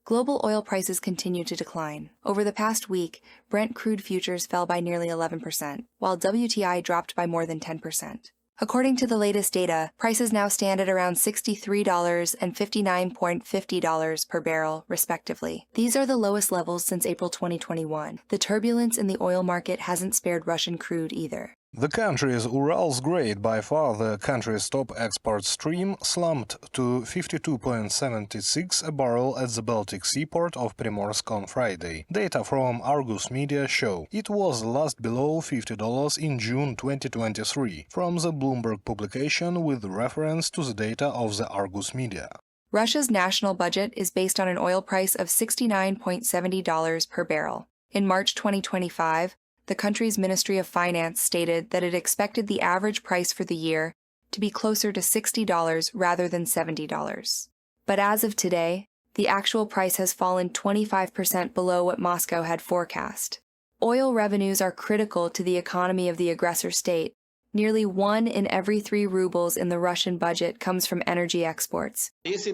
Global oil prices continue to decline. Over the past week, Brent crude futures fell by nearly 11%, while WTI dropped by more than 10%. According to the latest data, prices now stand at around $63 and $59.50 per barrel, respectively. These are the lowest levels since April 2021. The turbulence in the oil market hasn't spared Russian crude either. The country's Urals grade, by far the country's top export stream, slumped to 52.76 a barrel at the Baltic seaport of Primorsk on Friday. Data from Argus Media show it was last below $50 in June 2023, from the Bloomberg publication with reference to the data of the Argus Media. Russia's national budget is based on an oil price of $69.70 per barrel. In March 2025, the country's Ministry of Finance stated that it expected the average price for the year to be closer to $60 rather than $70. But as of today, the actual price has fallen 25% below what Moscow had forecast. Oil revenues are critical to the economy of the aggressor state. Nearly 1 in every 3 rubles in the Russian budget comes from energy exports. If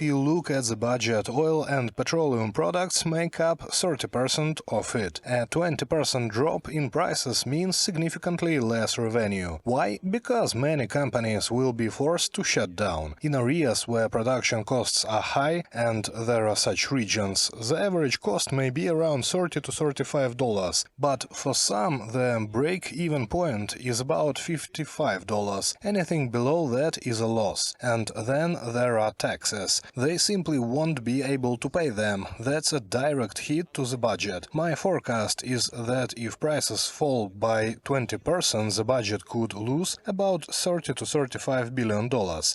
you look at the budget, oil and petroleum products make up 30% of it. A 20% drop in prices means significantly less revenue. Why? Because many companies will be forced to shut down. In areas where production costs are high, and there are such regions, the average cost may be around $30 to $35, but for some the break-even point is about $55. Anything below that is a loss. And then there are taxes. They simply won't be able to pay them. That's a direct hit to the budget. My forecast is that if prices fall by 20%, the budget could lose about $30 to $35 billion.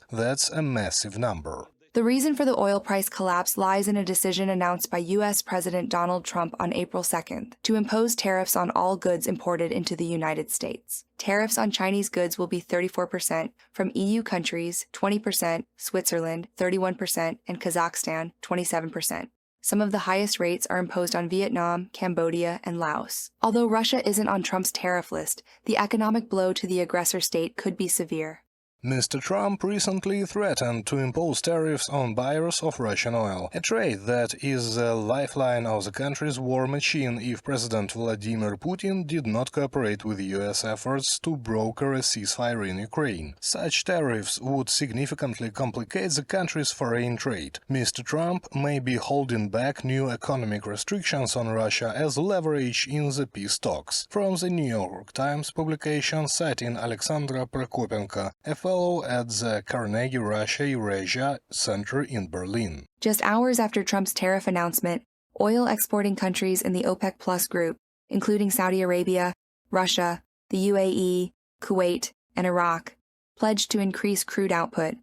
That's a massive number. The reason for the oil price collapse lies in a decision announced by U.S. President Donald Trump on April 2nd to impose tariffs on all goods imported into the United States. Tariffs on Chinese goods will be 34%, from EU countries 20%, Switzerland 31%, and Kazakhstan 27%. Some of the highest rates are imposed on Vietnam, Cambodia, and Laos. Although Russia isn't on Trump's tariff list, the economic blow to the aggressor state could be severe. Mr. Trump recently threatened to impose tariffs on buyers of Russian oil, a trade that is the lifeline of the country's war machine if President Vladimir Putin did not cooperate with U.S. efforts to broker a ceasefire in Ukraine. Such tariffs would significantly complicate the country's foreign trade. Mr. Trump may be holding back new economic restrictions on Russia as leverage in the peace talks. From the New York Times publication citing Alexandra Prokopenko, a fellow at the Carnegie Russia-Eurasia Center in Berlin. Just hours after Trump's tariff announcement, oil exporting countries in the OPEC Plus group, including Saudi Arabia, Russia, the UAE, Kuwait, and Iraq, pledged to increase crude output.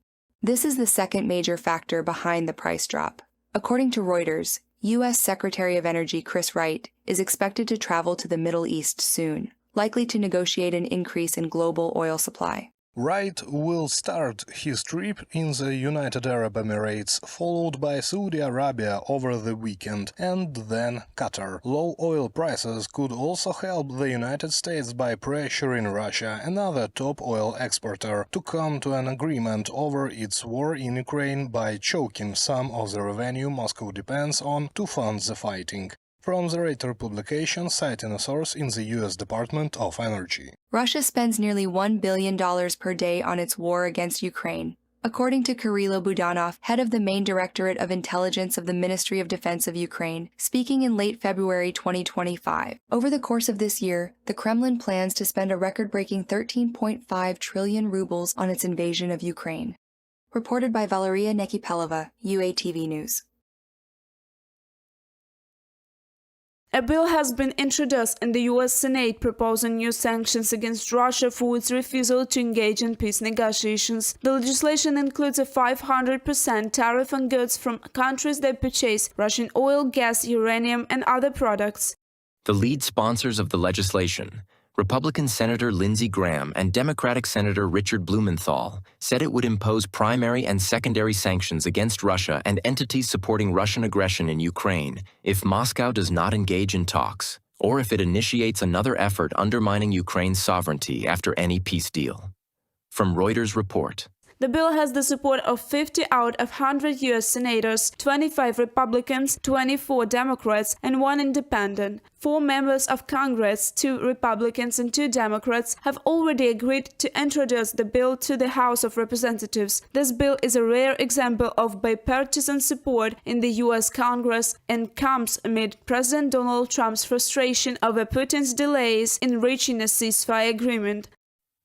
This is the second major factor behind the price drop. According to Reuters, U.S. Secretary of Energy Chris Wright is expected to travel to the Middle East soon, likely to negotiate an increase in global oil supply. Wright will start his trip in the United Arab Emirates, followed by Saudi Arabia over the weekend, and then Qatar. Low oil prices could also help the United States by pressuring Russia, another top oil exporter, to come to an agreement over its war in Ukraine by choking some of the revenue Moscow depends on to fund the fighting. From the Reuters publication citing a source in the U.S. Department of Energy. Russia spends nearly $1 billion per day on its war against Ukraine, according to Kirilo Budanov, head of the main directorate of intelligence of the Ministry of Defense of Ukraine, speaking in late February 2025. Over the course of this year, the Kremlin plans to spend a record-breaking 13.5 trillion rubles on its invasion of Ukraine. Reported by Valeria Nekipelova, UATV News. A bill has been introduced in the U.S. Senate proposing new sanctions against Russia for its refusal to engage in peace negotiations. The legislation includes a 500% tariff on goods from countries that purchase Russian oil, gas, uranium, and other products. The lead sponsors of the legislation, Republican Senator Lindsey Graham and Democratic Senator Richard Blumenthal, said it would impose primary and secondary sanctions against Russia and entities supporting Russian aggression in Ukraine if Moscow does not engage in talks, or if it initiates another effort undermining Ukraine's sovereignty after any peace deal. From Reuters report. The bill has the support of 50 out of 100 U.S. senators, 25 Republicans, 24 Democrats, and 1 independent. 4 members of Congress, 2 Republicans and 2 Democrats, have already agreed to introduce the bill to the House of Representatives. This bill is a rare example of bipartisan support in the U.S. Congress and comes amid President Donald Trump's frustration over Putin's delays in reaching a ceasefire agreement.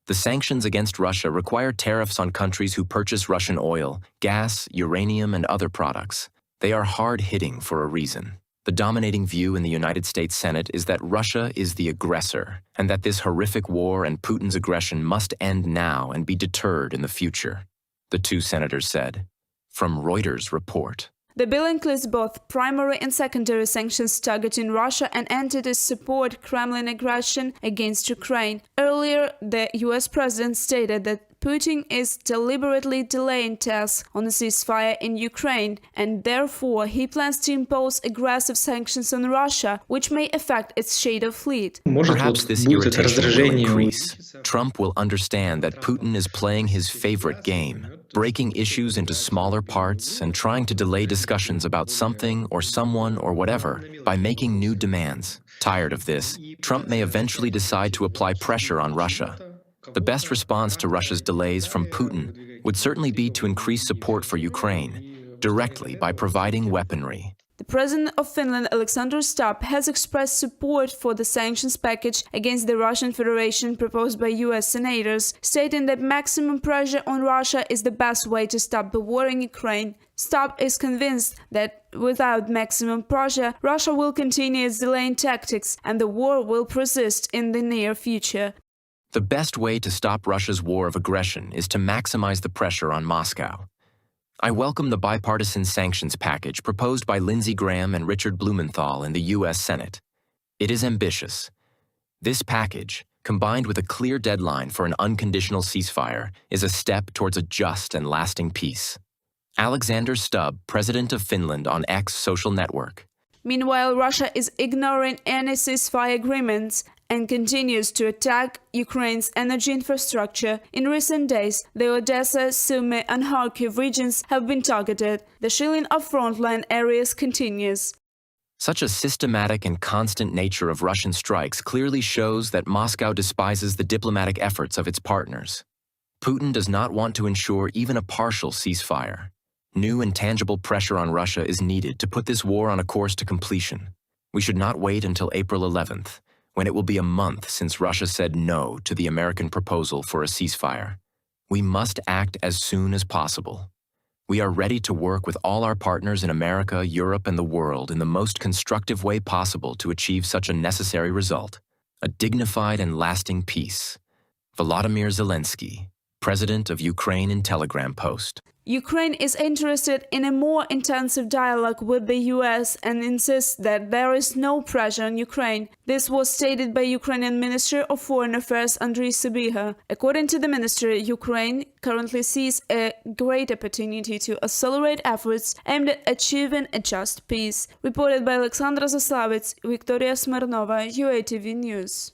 The sanctions against Russia require tariffs on countries who purchase Russian oil, gas, uranium, and other products. They are hard-hitting for a reason. The dominating view in the United States Senate is that Russia is the aggressor, and that this horrific war and Putin's aggression must end now and be deterred in the future, the 2 senators said. From Reuters' report. The bill includes both primary and secondary sanctions targeting Russia and entities support Kremlin aggression against Ukraine. Earlier, the US president stated that Putin is deliberately delaying talks on a ceasefire in Ukraine, and therefore he plans to impose aggressive sanctions on Russia, which may affect its shadow fleet. Perhaps this irritation will increase. Trump will understand that Putin is playing his favorite game, breaking issues into smaller parts and trying to delay discussions about something or someone or whatever by making new demands. Tired of this, Trump may eventually decide to apply pressure on Russia. The best response to Russia's delays from Putin would certainly be to increase support for Ukraine, directly by providing weaponry. The president of Finland, Alexander Stubb, has expressed support for the sanctions package against the Russian Federation proposed by U.S. senators, stating that maximum pressure on Russia is the best way to stop the war in Ukraine. Stubb is convinced that without maximum pressure, Russia will continue its delaying tactics and the war will persist in the near future. The best way to stop Russia's war of aggression is to maximize the pressure on Moscow. I welcome the bipartisan sanctions package proposed by Lindsey Graham and Richard Blumenthal in the U.S. Senate. It is ambitious. This package, combined with a clear deadline for an unconditional ceasefire, is a step towards a just and lasting peace. Alexander Stubb, president of Finland, on X social network. Meanwhile, Russia is ignoring any ceasefire agreements and continues to attack Ukraine's energy infrastructure. In recent days, the Odessa, Sumy, and Kharkiv regions have been targeted. The shelling of frontline areas continues. Such a systematic and constant nature of Russian strikes clearly shows that Moscow despises the diplomatic efforts of its partners. Putin does not want to ensure even a partial ceasefire. New and tangible pressure on Russia is needed to put this war on a course to completion. We should not wait until April 11th, when it will be a month since Russia said no to the American proposal for a ceasefire. We must act as soon as possible. We are ready to work with all our partners in America, Europe, and the world in the most constructive way possible to achieve such a necessary result, a dignified and lasting peace. Volodymyr Zelensky, President of Ukraine, in Telegram post. Ukraine is interested in a more intensive dialogue with the US and insists that there is no pressure on Ukraine. This was stated by Ukrainian Minister of Foreign Affairs Andriy Sybiha. According to the minister, Ukraine currently sees a great opportunity to accelerate efforts aimed at achieving a just peace. Reported by Alexandra Zaslavets, Victoria Smirnova, UATV News.